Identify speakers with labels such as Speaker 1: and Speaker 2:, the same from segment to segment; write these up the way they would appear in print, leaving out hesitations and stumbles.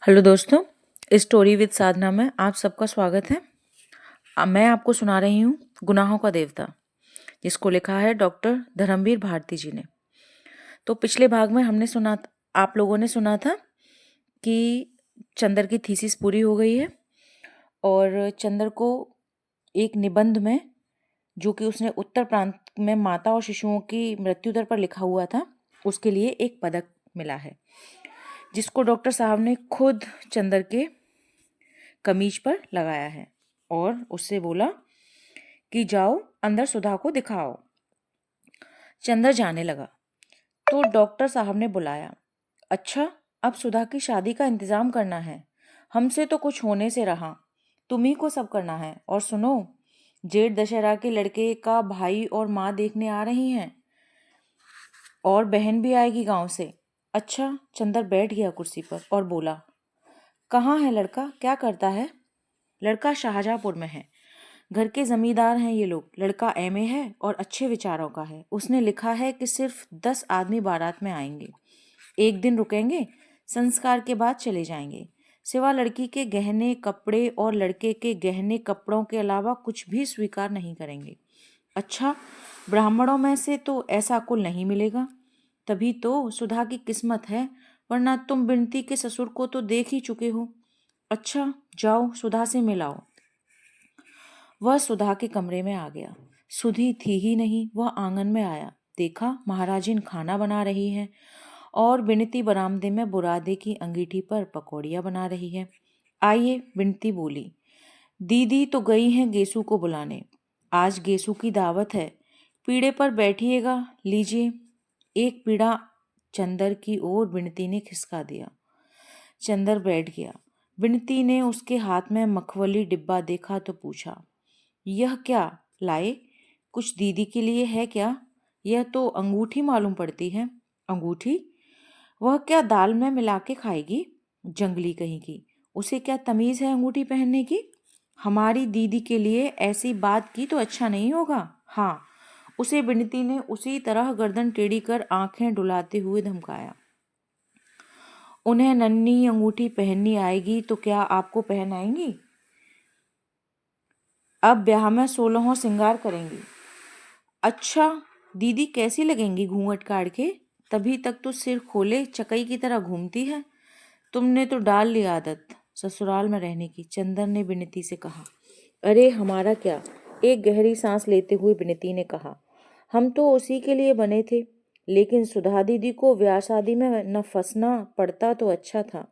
Speaker 1: Hello दोस्तों, story with साधना में आप सबका स्वागत है। मैं आपको सुना रही हूँ गुनाहों का देवता, जिसको लिखा है डॉक्टर धर्मवीर भारती जी ने। तो पिछले भाग में आप लोगों ने सुना था कि चंदर की थीसिस पूरी हो गई है और चंदर को एक निबंध में, जो कि उसने उत्तर प्रांत में माता और शिशुओं की मृत्यु दर पर लिखा हुआ था, उसके लिए एक पदक मिला है, जिसको डॉक्टर साहब ने खुद चंदर के कमीज पर लगाया है और उससे बोला कि जाओ अंदर सुधा को दिखाओ। चंदर जाने लगा तो डॉक्टर साहब ने बुलाया, अच्छा अब सुधा की शादी का इंतजाम करना है, हमसे तो कुछ होने से रहा, तुम ही को सब करना है। और सुनो, जेठ दशहरा के लड़के का भाई और माँ देखने आ रही हैं और बहन भी आएगी गांव से। अच्छा, चंदर बैठ गया कुर्सी पर और बोला, कहाँ है लड़का, क्या करता है? लड़का शाहजहाँपुर में है, घर के जमींदार हैं ये लोग। लड़का एमए है और अच्छे विचारों का है। उसने लिखा है कि सिर्फ 10 आदमी बारात में आएंगे, एक दिन रुकेंगे, संस्कार के बाद चले जाएंगे। सिवा लड़की के गहने कपड़े और लड़के के गहने कपड़ों के अलावा कुछ भी स्वीकार नहीं करेंगे। अच्छा, ब्राह्मणों में से तो ऐसा कुल नहीं मिलेगा। तभी तो सुधा की किस्मत है, वरना तुम बिनती के ससुर को तो देख ही चुके हो। अच्छा, जाओ सुधा से मिलाओ। वह सुधा के कमरे में आ गया। सुधी थी ही नहीं। वह आंगन में आया, देखा महाराजिन खाना बना रही है और बिनती बरामदे में बुरादे की अंगीठी पर पकौड़ियाँ बना रही है। आइए, बिनती बोली। दीदी तो गई हैं गेसू को बुलाने, आज गेसू की दावत है, पीढ़े पर बैठिएगा, लीजिए। एक पीढ़ा चंदर की ओर बिनती ने खिसका दिया। चंदर बैठ गया। बिनती ने उसके हाथ में मखमली डिब्बा देखा तो पूछा, यह क्या लाए? कुछ दीदी के लिए है क्या? यह तो अंगूठी मालूम पड़ती है। अंगूठी? वह क्या दाल में मिला के खाएगी? जंगली कहीं की, उसे क्या तमीज है अंगूठी पहनने की? हमारी दीदी के लिए ऐसी बात की तो अच्छा नहीं होगा। हाँ, उसे बिनती ने उसी तरह गर्दन टेढ़ी कर आंखें डुलाते हुए धमकाया। उन्हें नन्ही अंगूठी पहननी आएगी तो क्या आपको पहनाएंगी? अब ब्याह में 16 श्रृंगार करेंगी। अच्छा, दीदी कैसी लगेंगी घूंघट काढ़ के? तभी तक तो सिर खोले चकई की तरह घूमती है। तुमने तो डाल ली आदत ससुराल में रहने की, चंदर ने बिनती से कहा। अरे हमारा क्या, एक गहरी सांस लेते हुए बिनती ने कहा, हम तो उसी के लिए बने थे, लेकिन सुधा दीदी को ब्याह शादी में न फंसना पड़ता तो अच्छा था।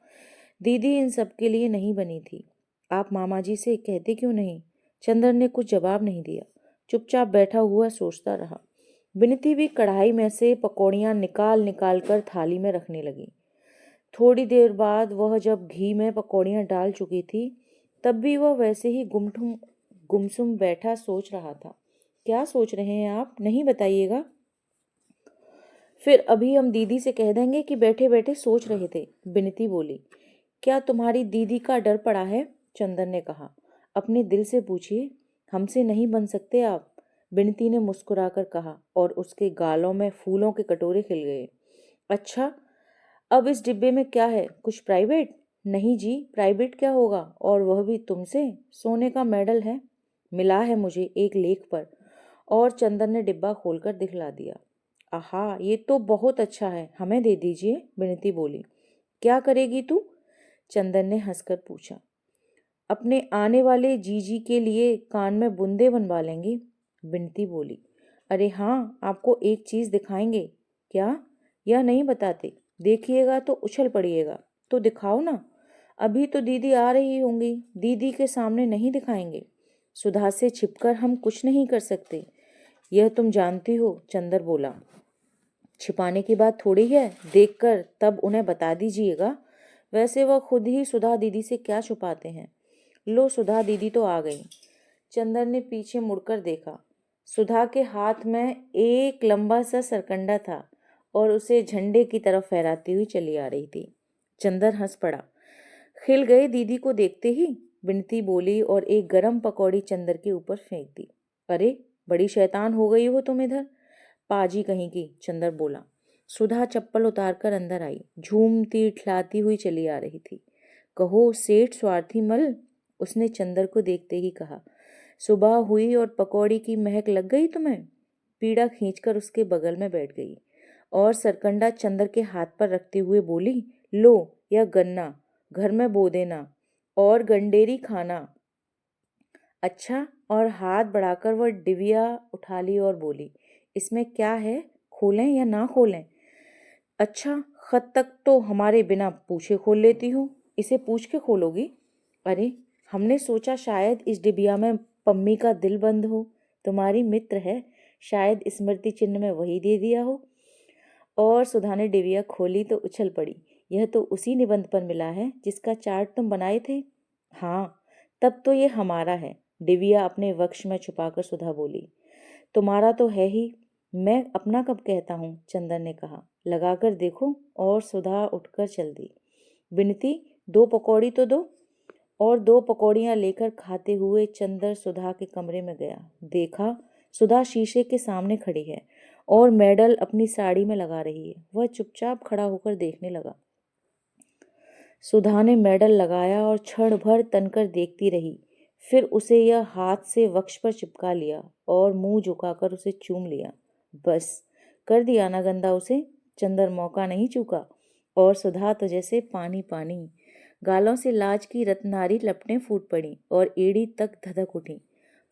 Speaker 1: दीदी इन सब के लिए नहीं बनी थी। आप मामा जी से कहते क्यों नहीं? चंदर ने कुछ जवाब नहीं दिया, चुपचाप बैठा हुआ सोचता रहा। बिनती भी कढ़ाई में से पकौड़ियाँ निकाल निकाल कर थाली में रखने लगी। थोड़ी देर बाद वह जब घी में पकौड़ियाँ डाल चुकी थी, तब भी वह वैसे ही गुमसुम बैठा सोच रहा था। क्या सोच रहे हैं आप? नहीं बताइएगा। फिर अभी हम दीदी से कह देंगे कि बैठे बैठे सोच रहे थे, बिनती बोली। क्या तुम्हारी दीदी का डर पड़ा है? चंदन ने कहा। अपने दिल से पूछिए, हमसे नहीं बन सकते आप, बिनती ने मुस्कुराकर कहा और उसके गालों में फूलों के कटोरे खिल गए। अच्छा, अब इस डिब्बे में क्या है, कुछ प्राइवेट? नहीं जी, प्राइवेट क्या होगा, और वह भी तुमसे? सोने का मेडल है, मिला है मुझे एक लेख पर। और चंदन ने डिब्बा खोलकर दिखला दिया। आहा, ये तो बहुत अच्छा है, हमें दे दीजिए, बिनती बोली। क्या करेगी तू? चंदन ने हंसकर पूछा। अपने आने वाले जीजी के लिए कान में बूंदे बनवा लेंगे, बिनती बोली। अरे हाँ, आपको एक चीज दिखाएंगे। क्या? यह नहीं बताते, देखिएगा तो उछल पड़िएगा। तो दिखाओ ना। अभी तो दीदी आ रही होंगी, दीदी के सामने नहीं दिखाएंगे। सुधा से छिपकर हम कुछ नहीं कर सकते, यह तुम जानती हो, चंदर बोला। छिपाने की बात थोड़ी है, देखकर तब उन्हें बता दीजिएगा। वैसे वह खुद ही सुधा दीदी से क्या छुपाते हैं। लो, सुधा दीदी तो आ गई। चंदर ने पीछे मुड़कर देखा। सुधा के हाथ में एक लंबा सा सरकंडा था और उसे झंडे की तरफ फहराती हुई चली आ रही थी। चंदर हंस पड़ा। खिल गए दीदी को देखते ही, बिनती बोली और एक गरम पकौड़ी चंदर के ऊपर फेंक दी। अरे, बड़ी शैतान हो गई हो तुम इधर, पाजी कहीं की, चंदर बोला। सुधा चप्पल उतारकर अंदर आई, झूमती ठिठलाती हुई चली आ रही थी। कहो सेठ स्वार्थी मल, उसने चंदर को देखते ही कहा। सुबह हुई और पकौड़ी की महक लग गई तुम्हें? पीड़ा खींचकर उसके बगल में बैठ गई और सरकंडा चंदर के हाथ पर रखते हुए बोली, लो यह गन्ना घर में बो देना और गंडेरी खाना। अच्छा, और हाथ बढ़ाकर वह डिबिया उठा ली और बोली, इसमें क्या है, खोलें या ना खोलें? अच्छा, खत तक तो हमारे बिना पूछे खोल लेती हो, इसे पूछ के खोलोगी? अरे, हमने सोचा शायद इस डिबिया में पम्मी का दिल बंद हो, तुम्हारी मित्र है, शायद स्मृति चिन्ह में वही दे दिया हो। और सुधा ने डिबिया खोली तो उछल पड़ी, यह तो उसी निबंध पर मिला है जिसका चार्ट तुम बनाए थे। हाँ, तब तो ये हमारा है, डिबिया अपने वक्ष में छुपाकर सुधा बोली। तुम्हारा तो है ही, मैं अपना कब कहता हूँ, चंदन ने कहा। लगाकर देखो। और सुधा उठकर चल दी। विनती, 2 पकौड़ी तो दो। और 2 पकौड़ियाँ लेकर खाते हुए चंदर सुधा के कमरे में गया। देखा, सुधा शीशे के सामने खड़ी है और मेडल अपनी साड़ी में लगा रही है। वह चुपचाप खड़ा होकर देखने लगा। सुधा ने मेडल लगाया और क्षण भर तनकर देखती रही। फिर उसे यह हाथ से वक्ष पर चिपका लिया और मुंह झुकाकर उसे चूम लिया। बस कर दिया ना गंदा उसे। चंदर मौका नहीं चूका और सुधा तो जैसे पानी पानी। गालों से लाज की रत्नारी लपटें फूट पड़ी और एड़ी तक धधक उठी।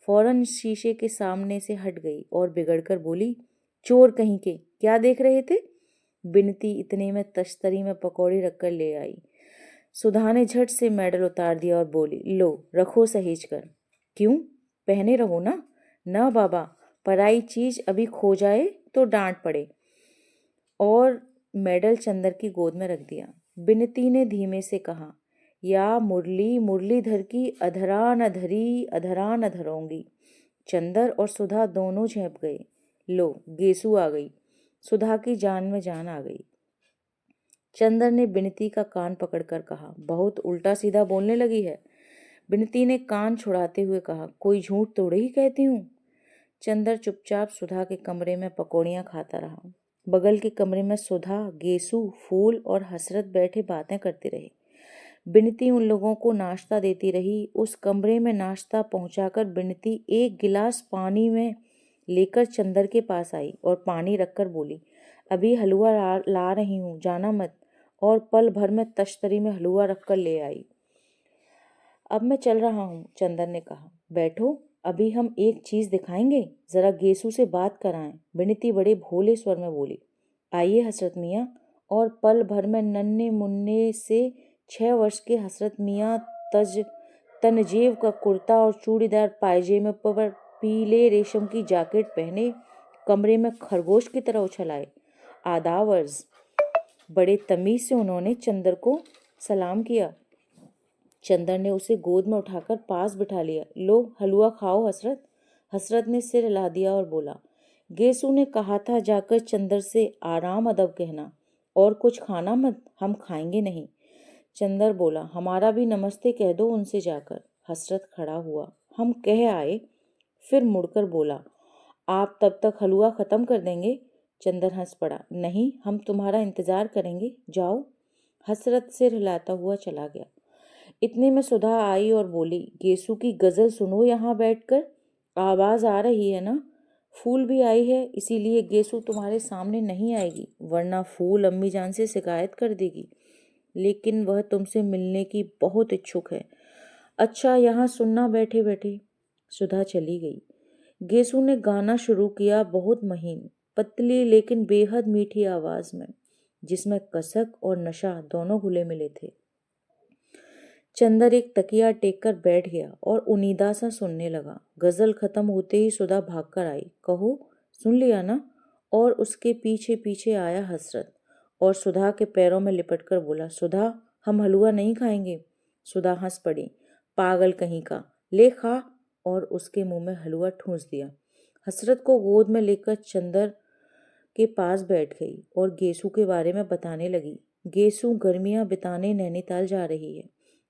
Speaker 1: फौरन शीशे के सामने से हट गई और बिगड़कर बोली, चोर कहीं के, क्या देख रहे थे? बिनती इतने में तश्तरी में पकौड़ी रखकर ले आई। सुधा ने झट से मेडल उतार दिया और बोली, लो रखो सहेज कर। क्यों, पहने रहो ना। ना बाबा, पराई चीज अभी खो जाए तो डांट पड़े। और मेडल चंदर की गोद में रख दिया। बिनती ने धीमे से कहा, या मुरली मुरलीधर की अधरा न धरी अधरा न धरोंगी। चंदर और सुधा दोनों झेप गए। लो गेसू आ गई। सुधा की जान में जान आ गई। चंदर ने बिनती का कान पकड़कर कहा, बहुत उल्टा सीधा बोलने लगी है। बिनती ने कान छुड़ाते हुए कहा, कोई झूठ थोड़ी ही कहती हूँ। चंदर चुपचाप सुधा के कमरे में पकौड़ियाँ खाता रहा। बगल के कमरे में सुधा, गेसू, फूल और हसरत बैठे बातें करते रहे। बिनती उन लोगों को नाश्ता देती रही। उस कमरे में नाश्ता पहुंचाकर बिनती 1 गिलास पानी में लेकर चंदर के पास आई और पानी रखकर बोली, अभी हलवा ला रही हूँ, जाना मत। और पल भर में तश्तरी में हलवा रखकर ले आई। अब मैं चल रहा हूँ, चंदर ने कहा। बैठो, अभी हम एक चीज दिखाएंगे, जरा गेसू से बात कराएं। बिनती बड़े भोले स्वर में बोली। आइए हसरत मियाँ। और पल भर में नन्हे मुन्ने से 6 वर्ष के हसरत मियाँ तनजेब का कुर्ता और चूड़ीदार पायजेमे पर पीले रेशम की जैकेट पहने कमरे में खरगोश की तरह उछल आए। आदाब अर्ज। बड़े तमीज से उन्होंने चंदर को सलाम किया। चंदर ने उसे गोद में उठाकर पास बिठा लिया। लो हलवा खाओ हसरत। हसरत ने सिर हिला दिया और बोला, गेसू ने कहा था जाकर चंदर से आराम अदब कहना और कुछ खाना मत, हम खाएंगे नहीं। चंदर बोला, हमारा भी नमस्ते कह दो उनसे जाकर। हसरत खड़ा हुआ, हम कह आए। फिर मुड़कर बोला, आप तब तक हलवा खत्म कर देंगे? चंदर हंस पड़ा, नहीं, हम तुम्हारा इंतजार करेंगे, जाओ। हसरत सिर हिलाता हुआ चला गया। इतने में सुधा आई और बोली, गेसू की गजल सुनो यहाँ बैठकर, आवाज आ रही है ना? फूल भी आई है, इसीलिए गेसू तुम्हारे सामने नहीं आएगी, वरना फूल अम्मी जान से शिकायत कर देगी। लेकिन वह तुमसे मिलने की बहुत इच्छुक है। अच्छा, यहाँ सुनना बैठे बैठे। सुधा चली गई। गेसू ने गाना शुरू किया, बहुत महीन, पतली लेकिन बेहद मीठी आवाज में, जिसमें कसक और नशा दोनों घुले मिले थे। चंदर एक तकिया टेक कर बैठ गया और उनीदा सा सुनने लगा। गजल खत्म होते ही सुधा भागकर आई। कहो, सुन लिया ना? और उसके पीछे पीछे आया हसरत और सुधा के पैरों में लिपटकर बोला, सुधा, हम हलवा नहीं खाएंगे। सुधा हंस पड़ी, पागल कहीं का, ले खा। और उसके मुंह में हलवा ठूंस दिया। हसरत को गोद में लेकर चंदर के पास बैठ गई और गेसू के बारे में बताने लगी। गेसू गर्मियां बिताने नैनीताल जा रही है।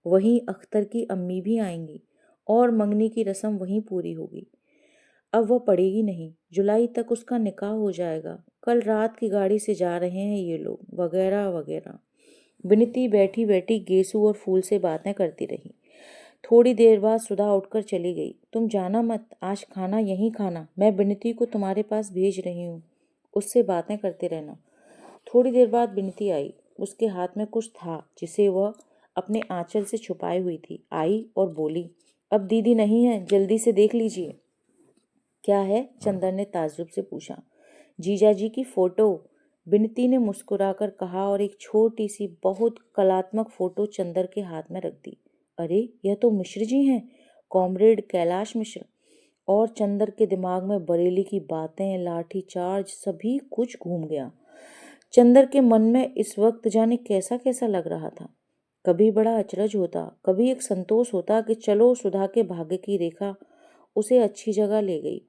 Speaker 1: वहीं अख्तर की अम्मी भी आएंगी और मंगनी की रस्म वहीं पूरी होगी। अब वह पढ़ेगी नहीं, जुलाई तक उसका निकाह हो जाएगा। कल रात की गाड़ी से जा रहे हैं ये लोग, वगैरह वगैरह। विनती बैठी बैठी गेसू और फूल से बातें करती रही। थोड़ी देर बाद सुधा उठकर चली गई। तुम जाना मत, आज खाना यहीं खाना, मैं विनती को तुम्हारे पास भेज रही हूँ, उससे बातें करते रहना। थोड़ी देर बाद विनती आई। उसके हाथ में कुछ था जिसे वह अपने आंचल से छुपाए हुई थी। आई और बोली, अब दीदी नहीं है, जल्दी से देख लीजिए। क्या है? चंदर ने ताज्जुब से पूछा। जीजा जी की फोटो, विनती ने मुस्कुराकर कहा और एक छोटी सी बहुत कलात्मक फोटो चंदर के हाथ में रख दी। अरे, यह तो मिश्र जी हैं, कॉमरेड कैलाश मिश्र। और चंदर के दिमाग में बरेली की बातें, लाठी चार्ज, सभी कुछ घूम गया। चंदर के मन में इस वक्त जाने कैसा कैसा लग रहा था। कभी बड़ा अचरज होता, कभी एक संतोष होता कि चलो सुधा के भाग्य की रेखा उसे अच्छी जगह ले गई।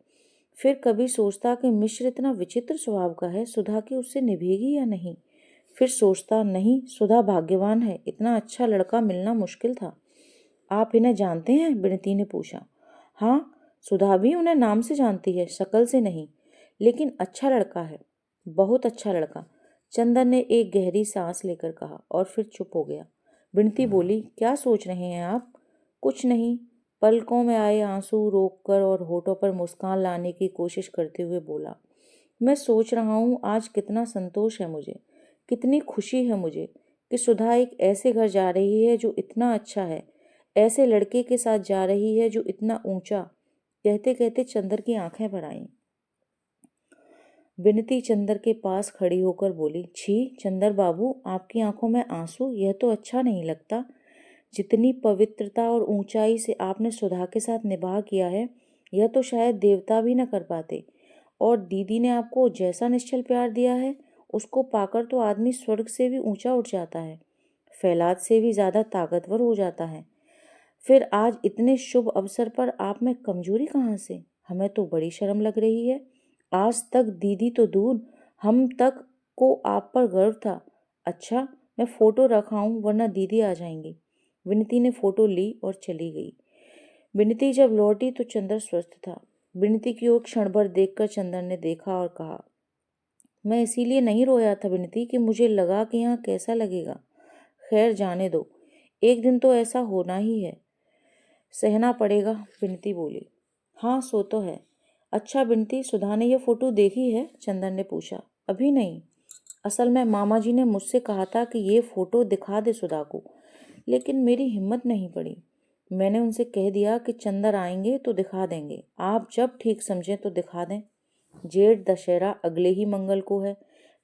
Speaker 1: फिर कभी सोचता कि मिश्र इतना विचित्र स्वभाव का है, सुधा की उससे निभेगी या नहीं। फिर सोचता, नहीं, सुधा भाग्यवान है, इतना अच्छा लड़का मिलना मुश्किल था। आप इन्हें जानते हैं? विनती ने पूछा। हाँ, सुधा भी उन्हें नाम से जानती है, शक्ल से नहीं, लेकिन अच्छा लड़का है, बहुत अच्छा लड़का। चंदन ने एक गहरी सांस लेकर कहा और फिर चुप हो गया। विनती बोली, क्या सोच रहे हैं आप? कुछ नहीं, पलकों में आए आंसू रोककर और होठों पर मुस्कान लाने की कोशिश करते हुए बोला, मैं सोच रहा हूँ आज कितना संतोष है मुझे, कितनी खुशी है मुझे कि सुधा एक ऐसे घर जा रही है जो इतना अच्छा है, ऐसे लड़के के साथ जा रही है जो इतना ऊंचा। कहते कहते चंदर की आंखें भर आईं। विनती चंदर के पास खड़ी होकर बोली, छी चंदर बाबू, आपकी आंखों में आंसू, यह तो अच्छा नहीं लगता। जितनी पवित्रता और ऊंचाई से आपने सुधा के साथ निभाह किया है, यह तो शायद देवता भी न कर पाते। और दीदी ने आपको जैसा निश्चल प्यार दिया है, उसको पाकर तो आदमी स्वर्ग से भी ऊंचा उठ जाता है, फैलाद से भी ज्यादा ताकतवर हो जाता है। फिर आज इतने शुभ अवसर पर आप में कमजोरी कहाँ से? हमें तो बड़ी शर्म लग रही है। आज तक दीदी तो दूर, हम तक को आप पर गर्व था। अच्छा, मैं फोटो रखाऊं वरना दीदी आ जाएंगी। विनती ने फोटो ली और चली गई। विनती जब लौटी तो चंदर स्वस्थ था। विनती की ओर क्षण भर देखकर चंदर ने देखा और कहा, मैं इसीलिए नहीं रोया था विनती कि मुझे लगा कि यहाँ कैसा लगेगा। खैर जाने दो, एक दिन तो ऐसा होना ही है, सहना पड़ेगा। विनती बोली। हाँ, सो तो है। अच्छा विनती, सुधा ने यह फोटो देखी है? चंदन ने पूछा। अभी नहीं, असल में मामा जी ने मुझसे कहा था कि ये फोटो दिखा दे सुधा को, लेकिन मेरी हिम्मत नहीं पड़ी। मैंने उनसे कह दिया कि चंदर आएंगे तो दिखा देंगे, आप जब ठीक समझें तो दिखा दें। जेठ दशहरा अगले ही मंगल को है,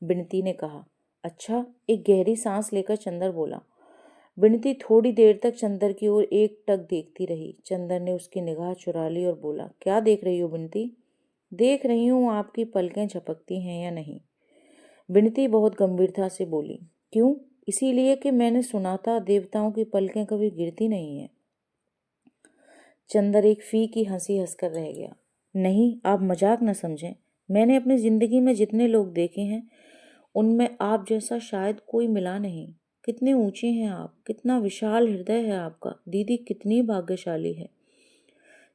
Speaker 1: विनती ने कहा। अच्छा, एक गहरी सांस लेकर चंदर बोला। विनती थोड़ी देर तक चंदर की ओर एकटक देखती रही। चंदर ने उसकी निगाह चुरा ली और बोला, क्या देख रही हो विनती? देख रही हूँ आपकी पलकें झपकती हैं या नहीं। विनती बहुत गंभीरता से बोली। क्यों? इसीलिए कि मैंने सुना था देवताओं की पलकें कभी गिरती नहीं है। चंदर एक फी की हंसी हंसकर रह गया। नहीं, आप मजाक न समझें। मैंने अपनी जिंदगी में जितने लोग देखे हैं, उनमें आप जैसा शायद कोई मिला नहीं। कितने ऊंचे हैं आप, कितना विशाल हृदय है आपका। दीदी कितनी भाग्यशाली है।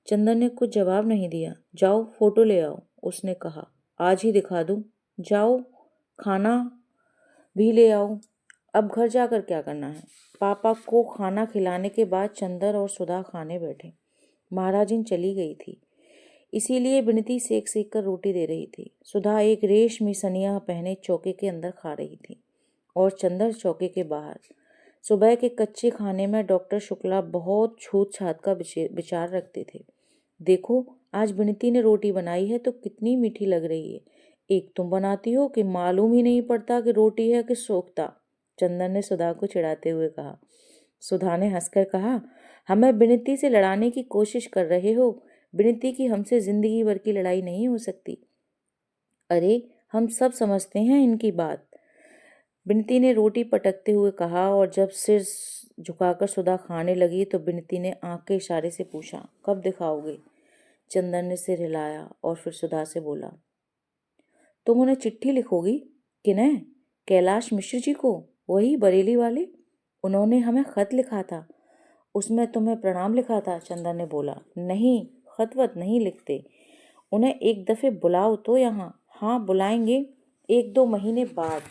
Speaker 1: चंदन ने कुछ जवाब नहीं दिया। जाओ फोटो ले आओ, उसने कहा। आज ही दिखा दूं? जाओ, खाना भी ले आओ। अब घर जाकर क्या करना है? पापा को खाना खिलाने के बाद चंदर और सुधा खाने बैठे। महाराजिन चली गई थी, इसीलिए विनती सेक सेक कर रोटी दे रही थी। सुधा एक रेशमी सनिया पहने चौके के अंदर खा रही थी और चंदर चौके के बाहर। सुबह के कच्चे खाने में डॉक्टर शुक्ला बहुत छूत छात का विचार रखते थे। देखो, आज विनती ने रोटी बनाई है तो कितनी मीठी लग रही है। एक तुम बनाती हो कि मालूम ही नहीं पड़ता कि रोटी है कि सोख्ता। चंदन ने सुधा को चिढ़ाते हुए कहा। सुधा ने हंसकर कहा, हमें विनती से लड़ाने की कोशिश कर रहे हो? विनती की हमसे जिंदगी भर की लड़ाई नहीं हो सकती। अरे, हम सब समझते हैं इनकी बात, विनती ने रोटी पटकते हुए कहा। और जब सिर झुकाकर सुधा खाने लगी तो विनती ने आंख के इशारे से पूछा, कब दिखाओगे? चंदन ने सिर हिलाया और फिर सुधा से बोला, तुम उन्हें चिट्ठी लिखोगी? किन्हें? कैलाश मिश्र जी को, वही बरेली वाले। उन्होंने हमें खत लिखा था, उसमें तुम्हें प्रणाम लिखा था। चंदन ने बोला, नहीं, खत वत नहीं लिखते, उन्हें एक दफे बुलाओ तो यहाँ। हाँ बुलाएंगे, 1-2 महीने बाद।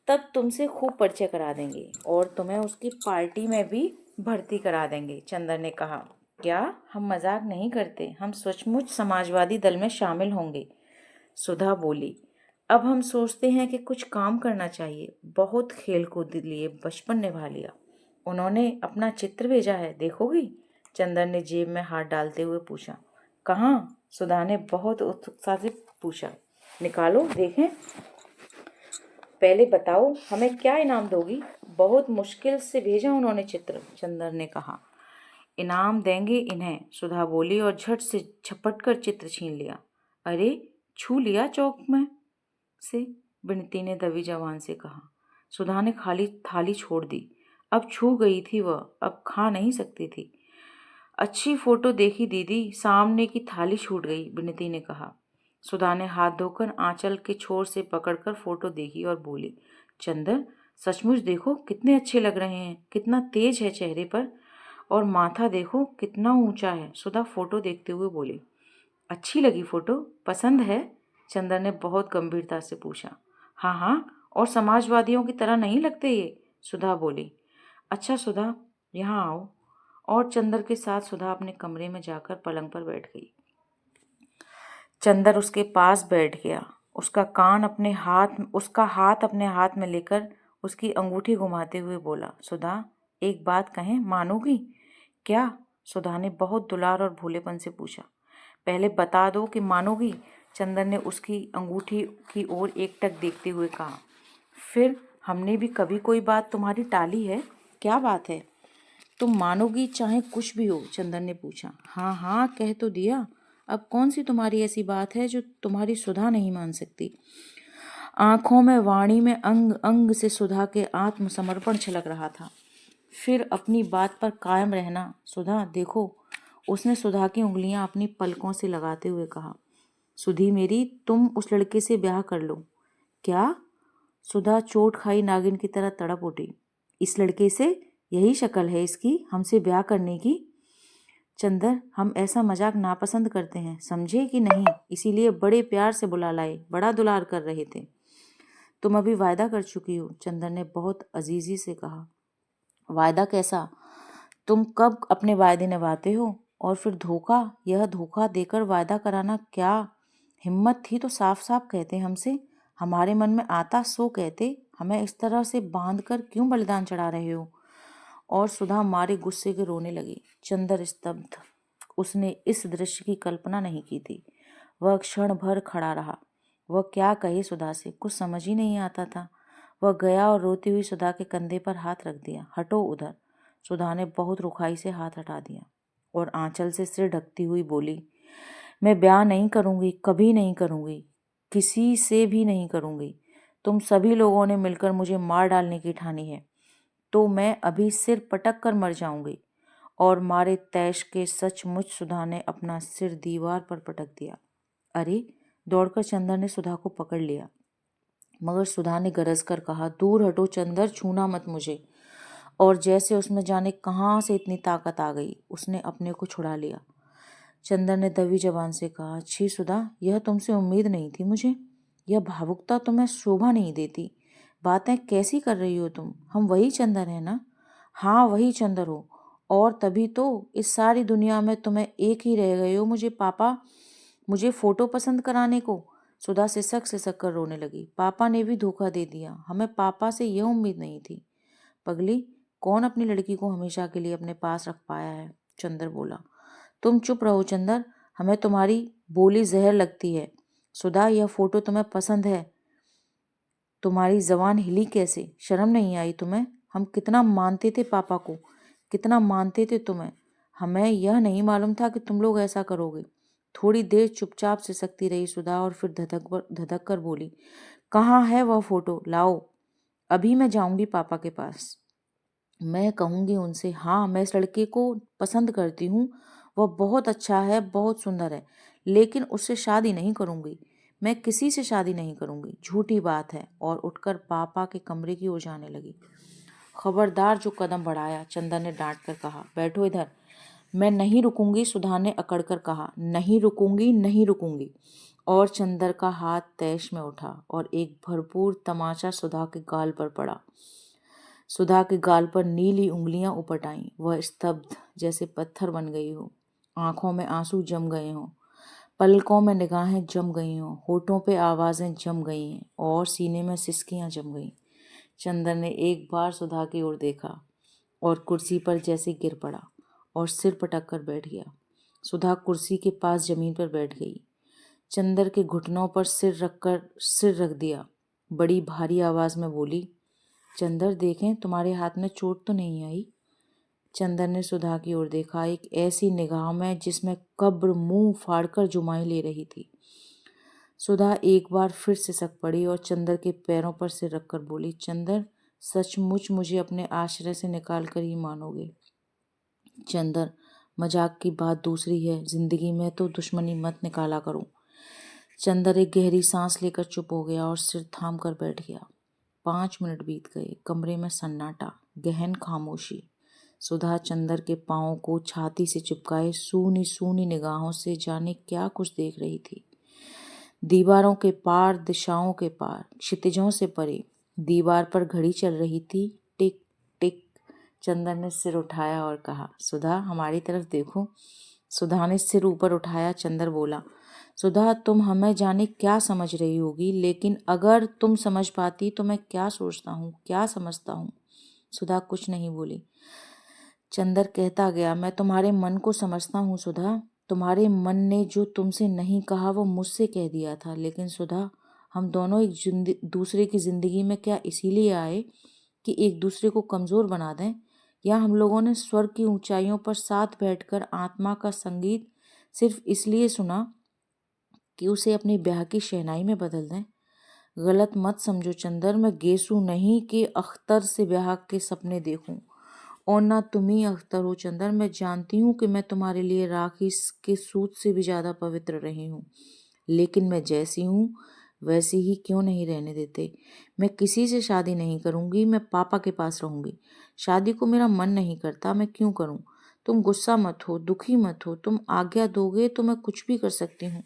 Speaker 1: तब तुमसे खूब परिचय करा देंगे और तुम्हें उसकी पार्टी में भी भर्ती करा देंगे। चंदर ने कहा, क्या? हम मजाक नहीं करते, हम सचमुच समाजवादी दल में शामिल होंगे। सुधा बोली, अब हम सोचते हैं कि कुछ काम करना चाहिए। बहुत खेल कूद लिए, बचपन निभा लिया। उन्होंने अपना चित्र भेजा है, देखोगी? चंदर ने जेब में हाथ डालते हुए पूछा। कहाँ? सुधा ने बहुत उत्सुकता से पूछा। निकालो देखें। पहले बताओ हमें क्या इनाम दोगी? बहुत मुश्किल से भेजा उन्होंने चित्र, चंदर ने कहा। इनाम देंगे इन्हें, सुधा बोली और झट से झपट कर चित्र छीन लिया। अरे, छू लिया चौक में से, विनती ने दबी जबान से कहा। सुधा ने खाली थाली छोड़ दी। अब छू गई थी वह, अब खा नहीं सकती थी। अच्छी फोटो देखी दीदी, सामने की थाली छूट गई, विनती ने कहा। सुधा ने हाथ धोकर आंचल के छोर से पकड़कर फोटो देखी और बोली, चंदर, सचमुच देखो कितने अच्छे लग रहे हैं, कितना तेज है चेहरे पर, और माथा देखो कितना ऊंचा है। सुधा फोटो देखते हुए बोली। अच्छी लगी फोटो? पसंद है? चंदर ने बहुत गंभीरता से पूछा। हाँ हाँ, और समाजवादियों की तरह नहीं लगते ये, सुधा बोली। अच्छा सुधा, यहाँ आओ। और चंदर के साथ सुधा अपने कमरे में जाकर पलंग पर बैठ गई। चंदर उसके पास बैठ गया। उसका हाथ अपने हाथ में लेकर उसकी अंगूठी घुमाते हुए बोला, सुधा, एक बात कहें, मानोगी? क्या? सुधा ने बहुत दुलार और भोलेपन से पूछा। पहले बता दो कि मानोगी, चंदर ने उसकी अंगूठी की ओर एकटक देखते हुए कहा। फिर हमने भी कभी कोई बात तुम्हारी टाली है? क्या बात है? तुम मानोगी चाहे कुछ भी हो, चंदर ने पूछा। हाँ हाँ, कह तो दिया। अब कौन सी तुम्हारी ऐसी बात है जो तुम्हारी सुधा नहीं मान सकती? आंखों में, वाणी में, अंग अंग से सुधा के आत्मसमर्पण छलक रहा था। फिर अपनी बात पर कायम रहना। सुधा देखो, उसने सुधा की उंगलियां अपनी पलकों से लगाते हुए कहा। सुधी मेरी, तुम उस लड़के से ब्याह कर लो। क्या? सुधा चोट खाई नागिन की तरह तड़प उठी। इस लड़के से? यही शक्ल है इसकी, हमसे ब्याह करने की? चंदर, हम ऐसा मजाक नापसंद करते हैं, समझे कि नहीं? इसीलिए बड़े प्यार से बुला लाए, बड़ा दुलार कर रहे थे। तुम अभी वायदा कर चुकी हो, चंदर ने बहुत अजीजी से कहा। वायदा कैसा? तुम कब अपने वायदे निभाते हो? और फिर धोखा, यह धोखा देकर वायदा कराना क्या? हिम्मत थी तो साफ साफ कहते हमसे, हमारे मन में आता सो कहते। हमें इस तरह से बांध कर क्यों बलिदान चढ़ा रहे हो? और सुधा मारे गुस्से के रोने लगी। चंदर स्तब्ध। उसने इस दृश्य की कल्पना नहीं की थी। वह क्षण भर खड़ा रहा। वह क्या कहे सुधा से, कुछ समझ ही नहीं आता था। वह गया और रोती हुई सुधा के कंधे पर हाथ रख दिया। हटो उधर। सुधा ने बहुत रुखाई से हाथ हटा दिया और आंचल से सिर ढकती हुई बोली, मैं ब्याह नहीं करूंगी, कभी नहीं करूंगी, किसी से भी नहीं करूंगी। तुम सभी लोगों ने मिलकर मुझे मार डालने की ठानी है, तो मैं अभी सिर पटक कर मर जाऊंगी। और मारे तैश के सचमुच सुधा ने अपना सिर दीवार पर पटक दिया। अरे, दौड़कर चंदर ने सुधा को पकड़ लिया, मगर सुधा ने गरज कर कहा, दूर हटो चंदर, छूना मत मुझे। और जैसे उसमें जाने कहाँ से इतनी ताकत आ गई, उसने अपने को छुड़ा लिया। चंदर ने दबी जबान से कहा, छी सुधा, यह तुमसे उम्मीद नहीं थी मुझे। यह भावुकता तुम्हें शोभा नहीं देती। बातें कैसी कर रही हो तुम? हम वही चंदर है ना? हाँ, वही चंदर हो। और तभी तो इस सारी दुनिया में तुम्हें एक ही रह गए हो, मुझे पापा, मुझे फोटो पसंद कराने को। सुधा सिसक कर रोने लगी। पापा ने भी धोखा दे दिया, हमें पापा से यह उम्मीद नहीं थी। पगली, कौन अपनी लड़की को हमेशा के लिए अपने पास रख पाया है? चंदर बोला। तुम चुप रहो चंदर, हमें तुम्हारी बोली जहर लगती है। सुधा, यह फोटो तुम्हें पसंद है? तुम्हारी जबान हिली कैसे? शर्म नहीं आई तुम्हें? हम कितना मानते थे पापा को, कितना मानते थे तुम्हें। हमें यह नहीं मालूम था कि तुम लोग ऐसा करोगे। थोड़ी देर चुपचाप सिसकती रही सुधा और फिर धधक कर बोली, कहाँ है वह फोटो? लाओ। अभी मैं जाऊंगी पापा के पास। मैं कहूंगी उनसे, हाँ, मैं इस लड़के को पसंद करती हूँ, वह बहुत अच्छा है, बहुत सुंदर है, लेकिन उससे शादी नहीं करूंगी। मैं किसी से शादी नहीं करूंगी, झूठी बात है। और उठकर पापा के कमरे की ओर जाने लगी। खबरदार जो कदम बढ़ाया, चंदन ने डांट कर कहा। बैठो इधर। मैं नहीं रुकूंगी, सुधा ने अकड़ कर कहा। नहीं रुकूंगी, नहीं रुकूंगी। और चंदर का हाथ तैश में उठा और एक भरपूर तमाचा सुधा के गाल पर पड़ा। सुधा के गाल पर नीली उंगलियां उपट आईं। वह स्तब्ध जैसे पत्थर बन गई हो। आंखों में आंसू जम गए हों, पलकों में निगाहें जम गई हों, होठों पे आवाजें जम गई हैं और सीने में सिसकियां जम गईं। चंदर ने एक बार सुधा की ओर देखा और कुर्सी पर जैसे गिर पड़ा और सिर पटक कर बैठ गया। सुधा कुर्सी के पास जमीन पर बैठ गई। चंदर के घुटनों पर सिर रख दिया। बड़ी भारी आवाज में बोली, चंदर देखें तुम्हारे हाथ में चोट तो नहीं आई? चंदर ने सुधा की ओर देखा, एक ऐसी निगाह में जिसमें कब्र मुंह फाड़कर जुमाई ले रही थी। सुधा एक बार फिर सिसक पड़ी और चंदर के पैरों पर सिर रखकर बोली, चंदर सचमुच मुझे अपने आश्रय से निकाल कर ही मानोगे? चंदर मजाक की बात दूसरी है, जिंदगी में तो दुश्मनी मत निकाला करो। चंदर एक गहरी सांस लेकर चुप हो गया और सिर थाम कर बैठ गया। 5 मिनट बीत गए। कमरे में सन्नाटा, गहन खामोशी। सुधा चंदर के पांवों को छाती से चिपकाए सूनी सूनी निगाहों से जाने क्या कुछ देख रही थी। दीवारों के पार, दिशाओं के पार, क्षितिजों से परे दीवार पर घड़ी चल रही थी, टिक टिक। चंदर ने सिर उठाया और कहा, सुधा हमारी तरफ देखो। सुधा ने सिर ऊपर उठाया। चंदर बोला, सुधा तुम हमें जाने क्या समझ रही होगी, लेकिन अगर तुम समझ पाती तो मैं क्या सोचता हूँ, क्या समझता हूँ। सुधा कुछ नहीं बोली। चंदर कहता गया, मैं तुम्हारे मन को समझता हूँ सुधा। तुम्हारे मन ने जो तुमसे नहीं कहा वो मुझसे कह दिया था। लेकिन सुधा, हम दोनों एक दूसरे की जिंदगी में क्या इसीलिए आए कि एक दूसरे को कमजोर बना दें, या हम लोगों ने स्वर्ग की ऊंचाइयों पर साथ बैठकर आत्मा का संगीत सिर्फ इसलिए सुना कि उसे अपनी ब्याह की शहनाई में बदल दें? गलत मत समझो चंदर, मैं गेसू नहीं कि अख्तर से ब्याह के सपने देखूं, और ना तुम ही अख्तर हो चंदर। मैं जानती हूँ कि मैं तुम्हारे लिए राखी के सूत से भी ज्यादा पवित्र रही हूँ, लेकिन मैं जैसी हूँ वैसी ही क्यों नहीं रहने देते? मैं किसी से शादी नहीं करूंगी, मैं पापा के पास रहूंगी। शादी को मेरा मन नहीं करता, मैं क्यों करूं? तुम गुस्सा मत हो, दुखी मत हो। तुम आज्ञा दोगे तो मैं कुछ भी कर सकती हूँ,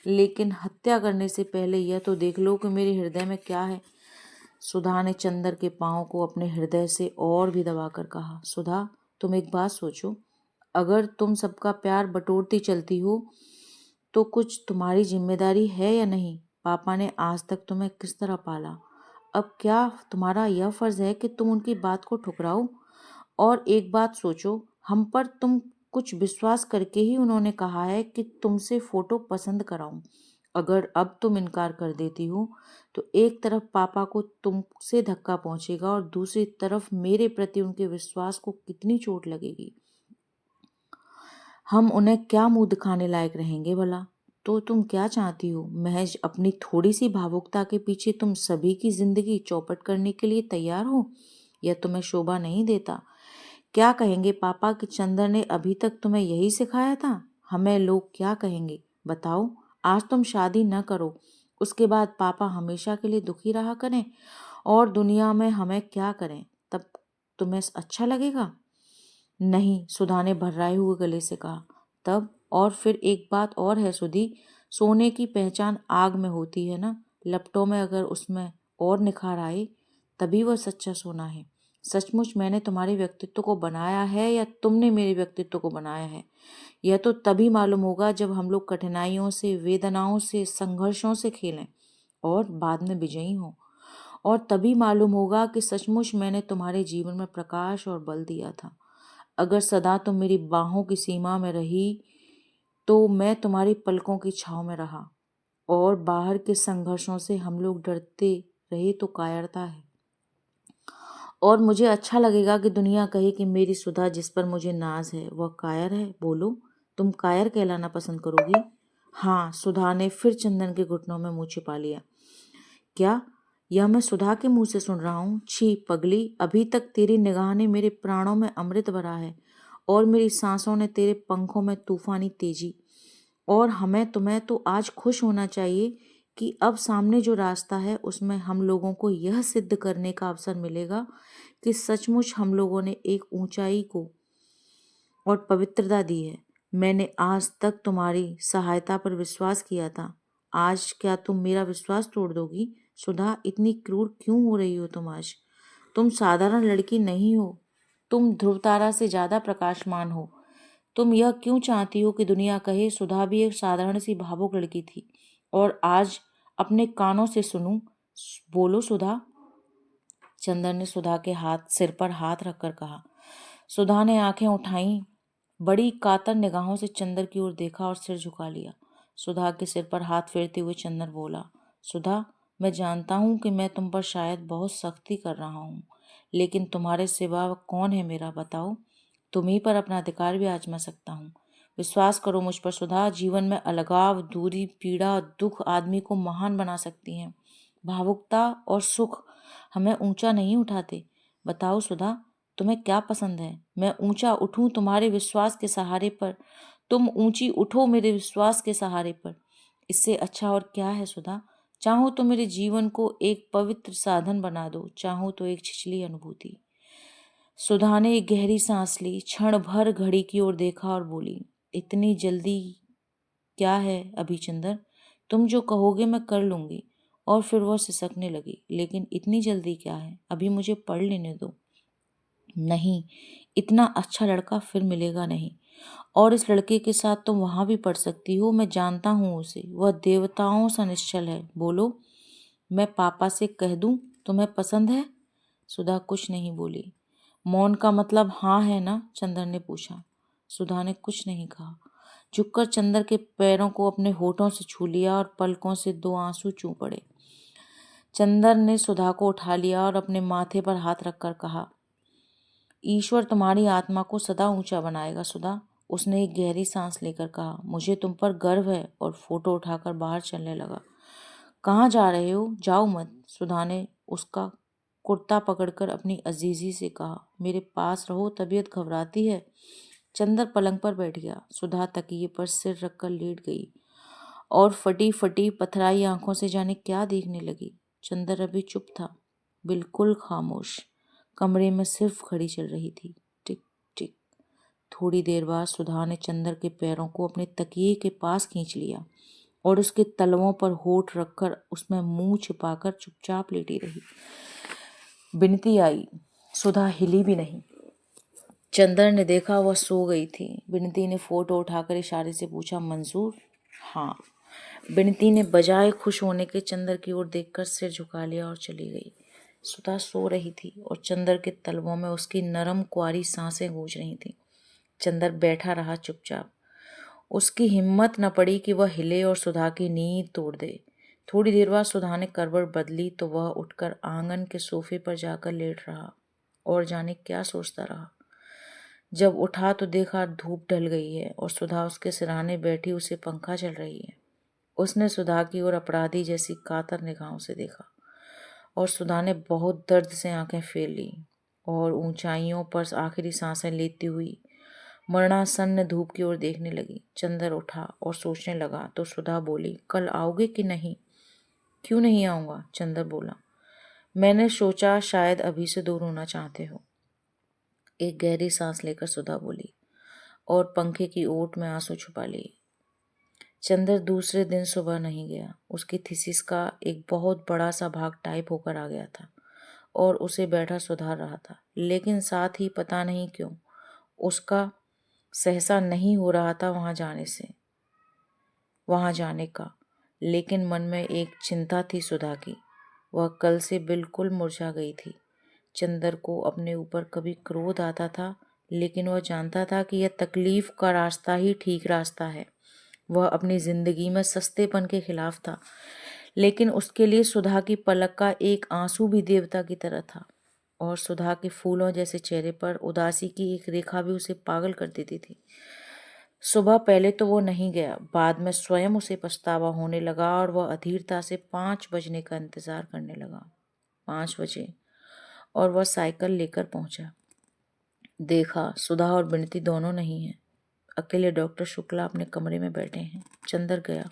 Speaker 1: लेकिन हत्या करने से पहले यह तो देख लो कि मेरे हृदय में क्या है। सुधा ने चंदर के पांव को अपने हृदय से और भी दबाकर कहा, सुधा तुम एक बात सोचो, अगर तुम सबका प्यार बटोरती चलती हो तो कुछ तुम्हारी जिम्मेदारी है या नहीं? पापा ने आज तक तुम्हें किस तरह पाला, अब क्या तुम्हारा यह फर्ज है कि तुम उनकी बात को ठुकराओ? और एक बात सोचो, हम पर तुम कुछ विश्वास करके ही उन्होंने कहा है कि तुमसे फोटो पसंद कराऊं। अगर अब तुम इनकार कर देती हो तो एक तरफ पापा को तुमसे धक्का पहुंचेगा और दूसरी तरफ मेरे प्रति उनके विश्वास को कितनी चोट लगेगी। हम उन्हें क्या मुंह दिखाने लायक रहेंगे भला? तो तुम क्या चाहती हो? महज अपनी थोड़ी सी भावुकता के पीछे तुम सभी की जिंदगी चौपट करने के लिए तैयार हो? यह तुम्हें शोभा नहीं देता। क्या कहेंगे पापा कि चंदर ने अभी तक तुम्हें यही सिखाया था? हमें लोग क्या कहेंगे बताओ? आज तुम शादी न करो, उसके बाद पापा हमेशा के लिए दुखी रहा करें और दुनिया में हमें क्या करें, तब तुम्हें अच्छा लगेगा? नहीं, सुधा ने भर्राए हुए गले से कहा। तब और फिर एक बात और है सुधी, सोने की पहचान आग में होती है ना। लपटों में अगर उसमें और निखार आए तभी वह सच्चा सोना है। सचमुच मैंने तुम्हारे व्यक्तित्व को बनाया है या तुमने मेरे व्यक्तित्व को बनाया है, यह तो तभी मालूम होगा जब हम लोग कठिनाइयों से, वेदनाओं से, संघर्षों से खेलें और बाद में विजयी हों। और तभी मालूम होगा कि सचमुच मैंने तुम्हारे जीवन में प्रकाश और बल दिया था। अगर सदा तुम मेरी बाहों की सीमा में रही तो मैं तुम्हारी पलकों की छांव में रहा, और बाहर के संघर्षों से हम लोग डरते रहे तो कायरता है। और मुझे अच्छा लगेगा कि दुनिया कहे कि मेरी सुधा जिस पर मुझे नाज है वह कायर है। बोलो, तुम कायर कहलाना पसंद करोगी? हाँ, सुधा ने फिर चंदन के घुटनों में मुंह छिपा लिया। क्या यह मैं सुधा के मुंह से सुन रहा हूँ? छी पगली, अभी तक तेरी निगाह ने मेरे प्राणों में अमृत भरा है और मेरी सांसों ने तेरे पंखों में तूफानी तेजी। और हमें तुम्हें तो आज खुश होना चाहिए कि अब सामने जो रास्ता है उसमें हम लोगों को यह सिद्ध करने का अवसर मिलेगा कि सचमुच हम लोगों ने एक ऊंचाई को और पवित्रता दी है। मैंने आज तक तुम्हारी सहायता पर विश्वास किया था, आज क्या तुम मेरा विश्वास तोड़ दोगी? सुधा, इतनी क्रूर क्यों हो रही हो तुम आज? तुम साधारण लड़की नहीं हो, तुम ध्रुव तारा से ज्यादा प्रकाशमान हो। तुम यह क्यों चाहती हो कि दुनिया कहे सुधा भी एक साधारण सी भावुक लड़की थी? और आज अपने कानों से सुनूं। बोलो सुधा। चंदर ने सुधा के सिर पर हाथ रखकर कहा। सुधा ने आंखें उठाई, बड़ी कातर निगाहों से चंदर की ओर देखा और सिर झुका लिया। सुधा के सिर पर हाथ फेरते हुए चंदर बोला, सुधा, मैं जानता हूं कि मैं तुम पर शायद बहुत सख्ती कर रहा हूं, लेकिन तुम्हारे सिवा कौन है मेरा, बताओ। तुम ही पर अपना अधिकार भी आजमा सकता हूँ। विश्वास करो मुझ पर सुधा, जीवन में अलगाव, दूरी, पीड़ा, दुख आदमी को महान बना सकती हैं। भावुकता और सुख हमें ऊंचा नहीं उठाते। बताओ सुधा, तुम्हें क्या पसंद है? मैं ऊंचा उठूं तुम्हारे विश्वास के सहारे पर, तुम ऊंची उठो मेरे विश्वास के सहारे पर। इससे अच्छा और क्या है सुधा? चाहो तो मेरे जीवन को एक पवित्र साधन बना दो, चाहो तो एक छिछली अनुभूति। सुधा ने एक गहरी सांस ली, क्षण भर घड़ी की ओर देखा और बोली, इतनी जल्दी क्या है अभी चंदर? तुम जो कहोगे मैं कर लूंगी। और फिर वह सिसकने लगी, लेकिन इतनी जल्दी क्या है, अभी मुझे पढ़ लेने दो। नहीं, इतना अच्छा लड़का फिर मिलेगा नहीं, और इस लड़के के साथ तुम वहां भी पढ़ सकती हो। मैं जानता हूँ उसे, वह देवताओं सा निश्चल है। बोलो, मैं पापा से कह दूं तुम्हें पसंद है? सुधा कुछ नहीं बोली। मौन का मतलब हाँ है ना? चंदर ने पूछा। सुधा ने कुछ नहीं कहा। झुककर चंदर के पैरों को अपने होठों से छू लिया और पलकों से 2 आंसू चू पड़े। चंदर ने सुधा को उठा लिया और अपने माथे पर हाथ रखकर कहा, ईश्वर तुम्हारी आत्मा को सदा ऊंचा बनाएगा सुधा। उसने एक गहरी सांस लेकर कहा, मुझे तुम पर गर्व है, और फोटो उठाकर बाहर चलने लगा। कहाँ जा रहे हो? जाओ मत। सुधा ने उसका कुर्ता पकड़कर अपनी अजीजी से कहा, मेरे पास रहो, तबीयत घबराती है। चंदर पलंग पर बैठ गया। सुधा तकिए पर सिर रखकर लेट गई और फटी फटी पथराई आंखों से जाने क्या देखने लगी। चंदर अभी चुप था, बिल्कुल खामोश। कमरे में सिर्फ घड़ी चल रही थी, टिक टिक। थोड़ी देर बाद सुधा ने चंदर के पैरों को अपने तकिए के पास खींच लिया और उसके तलवों पर होठ रखकर उसमें मुंह छिपाकर चुपचाप लेटी रही। बिनती आई, सुधा हिली भी नहीं। चंदर ने देखा वह सो गई थी। बिनती ने फोटो उठाकर इशारे से पूछा, मंजूर? हाँ। बिनती ने बजाय खुश होने के चंदर की ओर देखकर सिर झुका लिया और चली गई। सुधा सो रही थी और चंदर के तलवों में उसकी नरम कुंवारी सांसें गूंज रही थीं। चंदर बैठा रहा चुपचाप। उसकी हिम्मत न पड़ी कि वह हिले और सुधा की नींद तोड़ दे। थोड़ी देर बाद सुधा ने करवट बदली तो वह उठकर आंगन के सोफे पर जाकर लेट रहा और जाने क्या सोचता रहा। जब उठा तो देखा धूप ढल गई है और सुधा उसके सिरहाने बैठी उसे पंखा चल रही है। उसने सुधा की ओर अपराधी जैसी कातर निगाहों से देखा और सुधा ने बहुत दर्द से आंखें फेर ली और ऊंचाइयों पर आखिरी सांसें लेती हुई मरणासन्न धूप की ओर देखने लगी। चंदर उठा और सोचने लगा तो सुधा बोली, कल आओगे कि नहीं? क्यों नहीं आऊंगा? चंदर बोला, मैंने सोचा शायद अभी से दूर होना चाहते हो। एक गहरी सांस लेकर सुधा बोली और पंखे की ओट में आंसू छुपा लिए। चंदर दूसरे दिन सुबह नहीं गया। उसकी थीसिस का एक बहुत बड़ा सा भाग टाइप होकर आ गया था और उसे बैठा सुधार रहा था, लेकिन साथ ही पता नहीं क्यों उसका सहसा नहीं हो रहा था वहां जाने का। लेकिन मन में एक चिंता थी सुधा की। वह कल से बिल्कुल मुरझा गई थी। चंदर को अपने ऊपर कभी क्रोध आता था, लेकिन वह जानता था कि यह तकलीफ का रास्ता ही ठीक रास्ता है। वह अपनी जिंदगी में सस्तेपन के खिलाफ था, लेकिन उसके लिए सुधा की पलक का एक आंसू भी देवता की तरह था और सुधा के फूलों जैसे चेहरे पर उदासी की एक रेखा भी उसे पागल कर देती थी। सुबह पहले तो वो नहीं गया, बाद में स्वयं उसे पछतावा होने लगा और वह अधीरता से 5 बजने का इंतजार करने लगा। 5 बजे और वह साइकिल लेकर पहुंचा। देखा सुधा और बिनती दोनों नहीं है, अकेले डॉक्टर शुक्ला अपने कमरे में बैठे हैं। चंदर गया।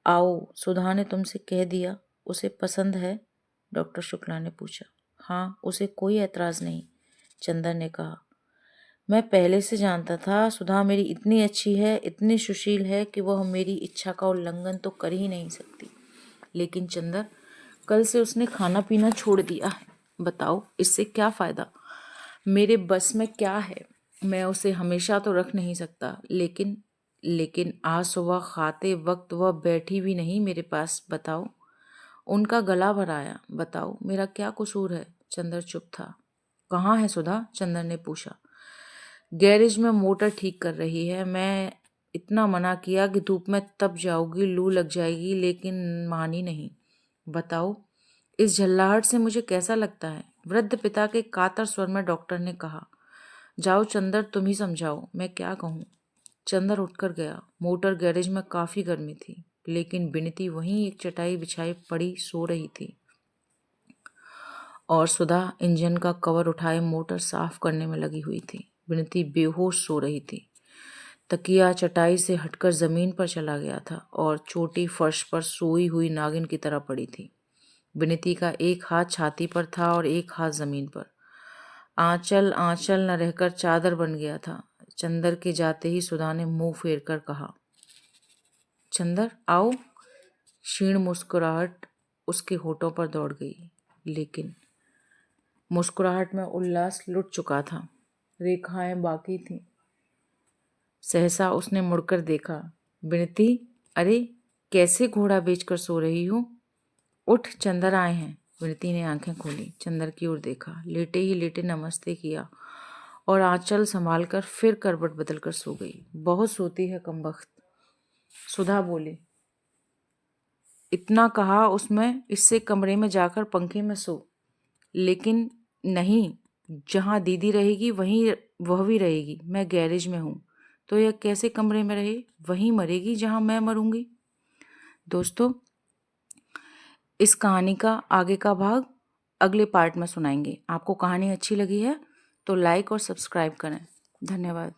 Speaker 1: आओ, सुधा ने तुमसे कह दिया उसे पसंद है? डॉक्टर शुक्ला ने पूछा। हाँ, उसे कोई ऐतराज नहीं, चंदर ने कहा। मैं पहले से जानता था सुधा मेरी इतनी अच्छी है, इतनी सुशील है कि वह मेरी इच्छा का उल्लंघन तो कर ही नहीं सकती। लेकिन चंदर, कल से उसने खाना पीना छोड़ दिया है। बताओ इससे क्या फायदा? मेरे बस में क्या है? मैं उसे हमेशा तो रख नहीं सकता, लेकिन आज सुबह खाते वक्त वह बैठी भी नहीं मेरे पास। बताओ, उनका गला भराया। बताओ मेरा क्या कसूर है? चंदर चुप था। कहाँ है सुधा? चंदर ने पूछा। गैरेज में मोटर ठीक कर रही है। मैं इतना मना किया कि धूप में तप जाओगी, लू लग जाएगी, लेकिन मानी नहीं। बताओ इस झल्लाहट से मुझे कैसा लगता है? वृद्ध पिता के कातर स्वर में डॉक्टर ने कहा। जाओ चंदर, तुम ही समझाओ, मैं क्या कहूँ? चंदर उठकर गया। मोटर गैरेज में काफी गर्मी थी, लेकिन बिनती वहीं एक चटाई बिछाई पड़ी सो रही थी और सुधा इंजन का कवर उठाए मोटर साफ करने में लगी हुई थी। बिनती बेहोश सो रही थी। तकिया चटाई से हटकर जमीन पर चला गया था और चोटी फर्श पर सोई हुई नागिन की तरह पड़ी थी। बिनती का एक हाथ छाती पर था और एक हाथ जमीन पर। आंचल आंचल न रहकर चादर बन गया था। चंदर के जाते ही सुधा ने मुंह फेर कर कहा, चंदर आओ। क्षीण मुस्कुराहट उसके होठों पर दौड़ गई, लेकिन मुस्कुराहट में उल्लास लुट चुका था। रेखाएं बाकी थीं। सहसा उसने मुड़कर देखा। बिनती, अरे कैसे घोड़ा बेचकर सो रही हो? उठ, चंदर आए हैं। विनती ने आंखें खोली, चंदर की ओर देखा, लेटे ही लेटे नमस्ते किया और आंचल संभालकर फिर करवट बदलकर सो गई। बहुत सोती है कमबख्त, सुधा बोली। इतना कहा उसमें, इससे कमरे में जाकर पंखे में सो। लेकिन नहीं, जहाँ दीदी रहेगी वहीं वह भी रहेगी। मैं गैरेज में हूँ तो यह कैसे कमरे में रहे? वहीं मरेगी जहाँ मैं मरूंगी। दोस्तों, इस कहानी का आगे का भाग अगले पार्ट में सुनाएंगे। आपको कहानी अच्छी लगी है तो लाइक और सब्सक्राइब करें। धन्यवाद।